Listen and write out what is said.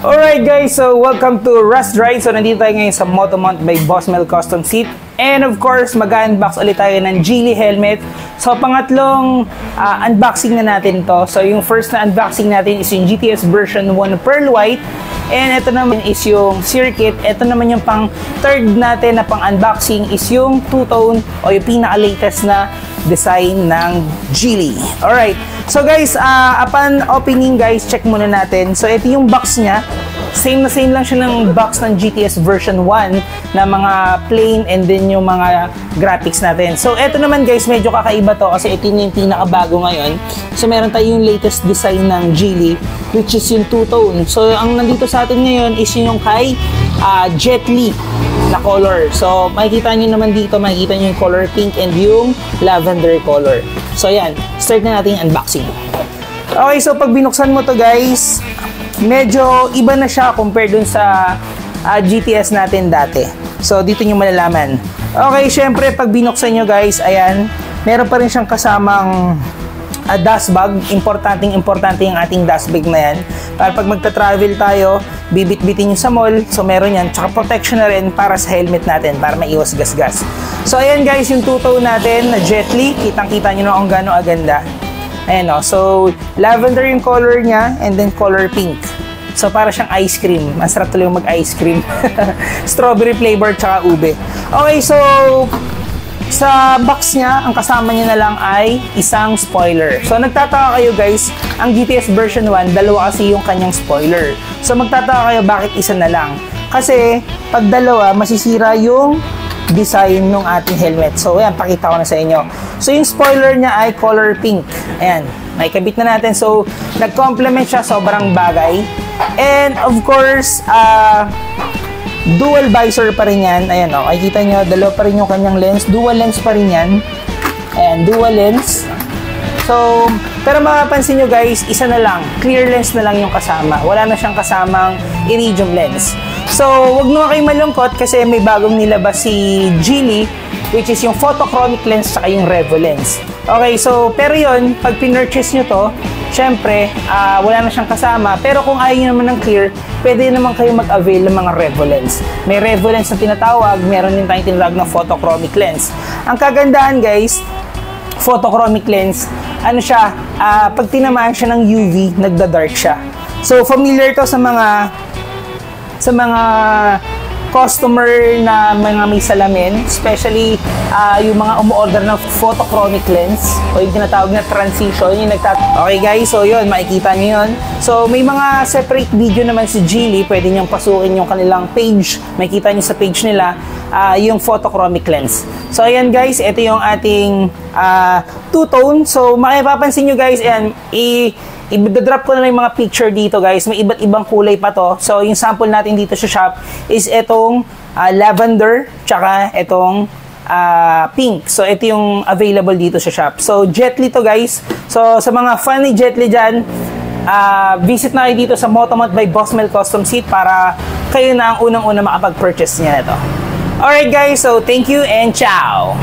Alright guys, so welcome to Rust Ride. So nandito tayo ngayon sa Motomount by Bossmel Custom Seat. And of course, mag-unbox ulit tayo ng Geely helmet. So pangatlong unboxing na natin to. So yung first na unboxing natin is yung GTS version 1 Pearl White. And ito naman is yung circuit. Ito naman yung pang third natin na pang unboxing is yung two-tone o yung pinaka-latest na design ng Geely. Alright. So guys, upon opening guys, check muna natin. So ito yung box niya. Same na same lang siya ng box ng GTS version 1 na mga plain and then yung mga graphics natin. So ito naman guys, medyo kakaiba to kasi ito yung pinakabago ngayon. So meron tayong latest design ng Geely which is yung two-tone. So ang nandito sa atin ngayon is yung kay Jet Li na color. So makikita nyo naman dito, makikita nyo yung color pink and yung lavender color. So yan, start na natin yung unboxing. Okay, so pag binuksan mo to guys, medyo iba na siya compared dun sa GTS natin dati. So dito nyo malalaman. Okay, syempre pag binuksan nyo guys, ayan, meron pa rin siyang kasamang dust bag. Importante yung ating dust bag na yan. Para pag magta-travel tayo, bibit-bitin nyo sa mall. So meron yan. Tsaka protection na rin para sa helmet natin para maiwas gas-gas. So ayan guys, yung two-tone natin na Jet Li. Kitang-kita nyo na kung gano'ng aganda. Ayan o. So lavender yung color niya and then color pink. So para siyang ice cream. Masarap tuloy yung mag-ice cream. Strawberry flavor tsaka ube. Okay, so sa box niya, ang kasama niya na lang ay isang spoiler. So nagtataka kayo guys, ang GTS version 1, dalawa kasi yung kanyang spoiler. So magtataka kayo bakit isa na lang. Kasi pag dalawa, masisira yung design ng ating helmet. So ayan, pakita ko na sa inyo. So yung spoiler niya ay color pink. Ayan, may kabit na natin. So nag-complement siya, sobrang bagay. And of course, dual visor pa rin yan. Ayan o, makikita nyo, dalawa pa rin yung kanyang lens. Dual lens pa rin yan. Ayan, dual lens. So, pero mapapansin nyo guys, isa na lang. Clear lens na lang yung kasama. Wala na siyang kasamang iridium lens. So, wag naman kayong malungkot kasi may bagong nilabas si Geely, which is yung photochromic lens saka yung revo lens. Okay, so, pero yun, pag pinurchase nyo to, syempre, wala na siyang kasama. Pero kung ayaw nyo naman ng clear, pwede naman kayo mag-avail ng mga revo lens. May revo lens na tinatawag, meron din tayong tinatawag na photochromic lens. Ang kagandahan guys, photochromic lens, ano siya, pag tinamaan siya ng UV, nagda-dark siya. So, familiar to sa mga customer na mga may salamin, especially yung mga umu-order ng photochromic lens o yung tinatawag na transition, yung okay guys, so yun, makikita nyo yun. So may mga separate video naman si Geely, pwede nyong pasukin yung kanilang page, makikita nyo sa page nila yung photochromic lens. So ayan guys, ito yung ating two-tone. So makipapansin nyo guys, ayan, i-drop ko na lang yung mga picture dito guys. May iba't ibang kulay pa to. So yung sample natin dito sa shop is itong lavender tsaka itong pink. So ito yung available dito sa shop. So Jet Li to guys. So sa mga fan ni Jet Li dyan, visit na kayo dito sa Motomount by Bossmel Custom Seat para kayo na ang unang-una makapag-purchase niya nito. Alright guys, so thank you and ciao!